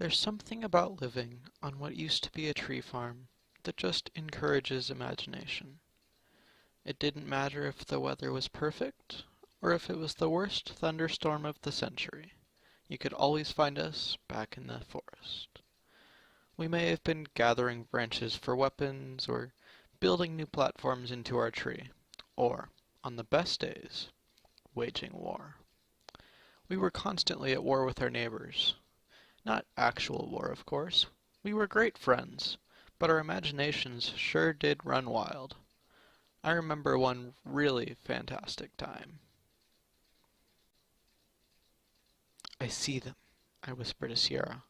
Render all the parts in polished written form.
There's something about living on what used to be a tree farm that just encourages imagination. It didn't matter if the weather was perfect or if it was the worst thunderstorm of the century. You could always find us back in the forest. We may have been gathering branches for weapons or building new platforms into our tree, or, on the best days, waging war. We were constantly at war with our neighbors. Not actual war, of course. We were great friends, but our imaginations sure did run wild. I remember one really fantastic time. "I see them," I whisper to Sierra,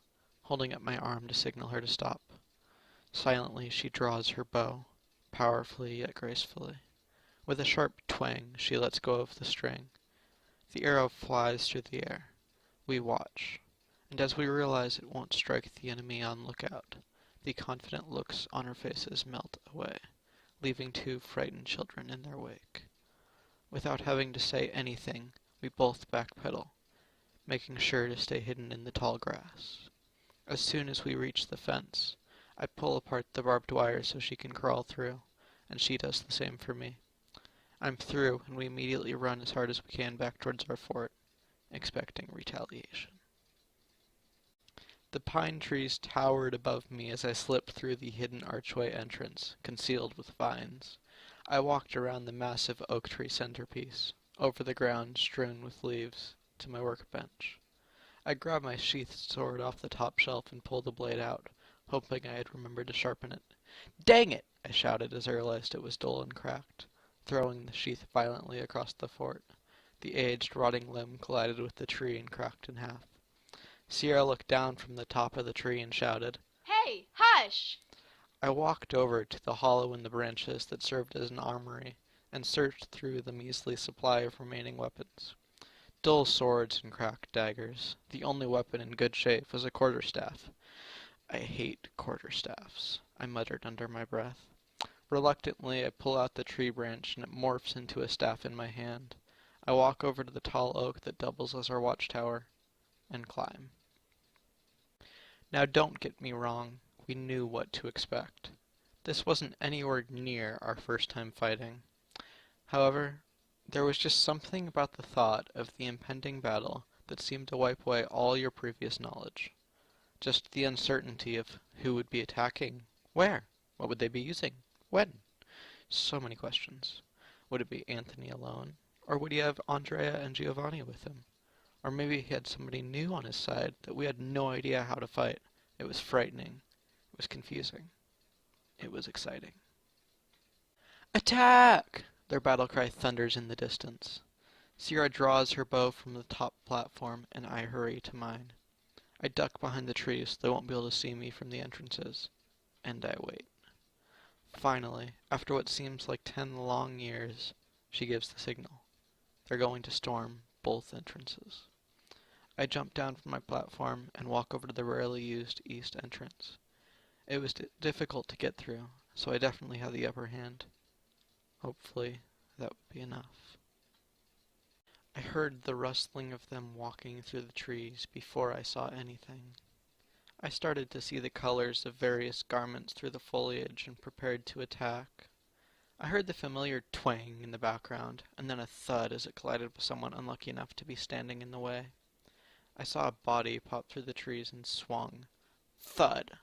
holding up my arm to signal her to stop. Silently she draws her bow, powerfully yet gracefully. With a sharp twang, she lets go of the string. The arrow flies through the air. We watch, and as we realize it won't strike the enemy on lookout, the confident looks on our faces melt away, leaving two frightened children in their wake. Without having to say anything, we both backpedal, making sure to stay hidden in the tall grass. As soon as we reach the fence, I pull apart the barbed wire so she can crawl through, and she does the same for me. I'm through, and we immediately run as hard as we can back towards our fort, expecting retaliation. The pine trees towered above me as I slipped through the hidden archway entrance, concealed with vines. I walked around the massive oak tree centerpiece, over the ground strewn with leaves, to my workbench. I grabbed my sheathed sword off the top shelf and pulled the blade out, hoping I had remembered to sharpen it. "Dang it!" I shouted as I realized it was dull and cracked, throwing the sheath violently across the fort. The aged, rotting limb collided with the tree and cracked in half. Sierra looked down from the top of the tree and shouted, "Hey, hush!" I walked over to the hollow in the branches that served as an armory and searched through the measly supply of remaining weapons. Dull swords and cracked daggers. The only weapon in good shape was a quarterstaff. "I hate quarterstaffs," I muttered under my breath. Reluctantly, I pull out the tree branch and it morphs into a staff in my hand. I walk over to the tall oak that doubles as our watchtower and climb. Now don't get me wrong, we knew what to expect. This wasn't anywhere near our first time fighting. However, there was just something about the thought of the impending battle that seemed to wipe away all your previous knowledge. Just the uncertainty of who would be attacking, where, what would they be using, when. So many questions. Would it be Anthony alone? Or would he have Andrea and Giovanni with him? Or maybe he had somebody new on his side that we had no idea how to fight. It was frightening. It was confusing. It was exciting. "Attack!" Their battle cry thunders in the distance. Sierra draws her bow from the top platform, and I hurry to mine. I duck behind the trees so they won't be able to see me from the entrances, and I wait. Finally, after what seems like 10 long years, she gives the signal. They're going to storm both entrances. I jump down from my platform and walk over to the rarely used east entrance. It was difficult to get through, so I definitely had the upper hand. Hopefully, that would be enough. I heard the rustling of them walking through the trees before I saw anything. I started to see the colors of various garments through the foliage and prepared to attack. I heard the familiar twang in the background, and then a thud as it collided with someone unlucky enough to be standing in the way. I saw a body pop through the trees and swung. Thud!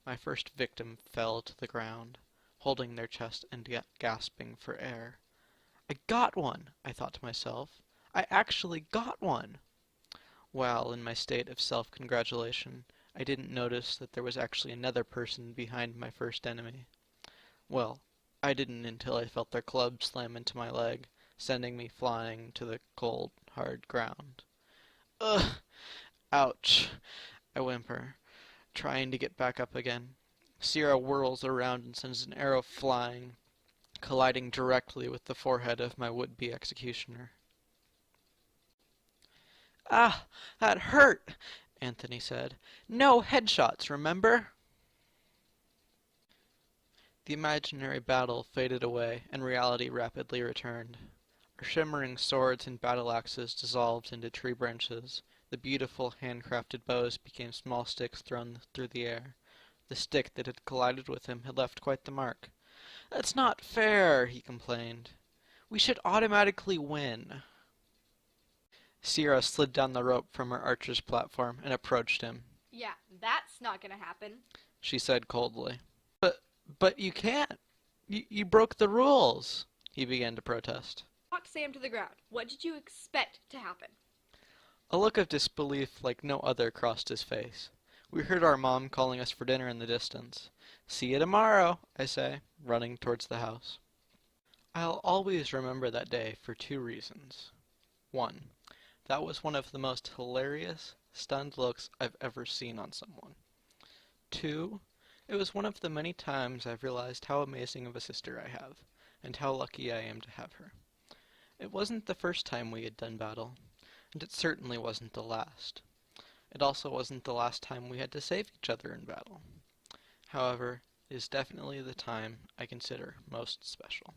My first victim fell to the ground, holding their chest and gasping for air. "I got one!" I thought to myself. "I actually got one!" While in my state of self-congratulation, I didn't notice that there was actually another person behind my first enemy. Well, I didn't until I felt their club slam into my leg, sending me flying to the cold, hard ground. "Ugh! Ouch!" I whimper, trying to get back up again. Sierra whirls around and sends an arrow flying, colliding directly with the forehead of my would-be executioner. "Ah, that hurt," Anthony said. "No headshots, remember?" The imaginary battle faded away, and reality rapidly returned. Our shimmering swords and battle axes dissolved into tree branches, The beautiful handcrafted bows became small sticks thrown through the air. The stick that had collided with him had left quite the mark. "That's not fair," he complained. "We should automatically win." Sierra slid down the rope from her archer's platform and approached him. "Yeah, that's not gonna happen," she said coldly. But you can't. You broke the rules," he began to protest. Knocked Sam to the ground. What did you expect to happen? A look of disbelief like no other crossed his face. We heard our mom calling us for dinner in the distance. "See you tomorrow," I say, running towards the house. I'll always remember that day for 2 reasons. 1. That was one of the most hilarious, stunned looks I've ever seen on someone. 2. It was one of the many times I've realized how amazing of a sister I have, and how lucky I am to have her. It wasn't the first time we had done battle, and it certainly wasn't the last. It also wasn't the last time we had to save each other in battle. However, it is definitely the time I consider most special.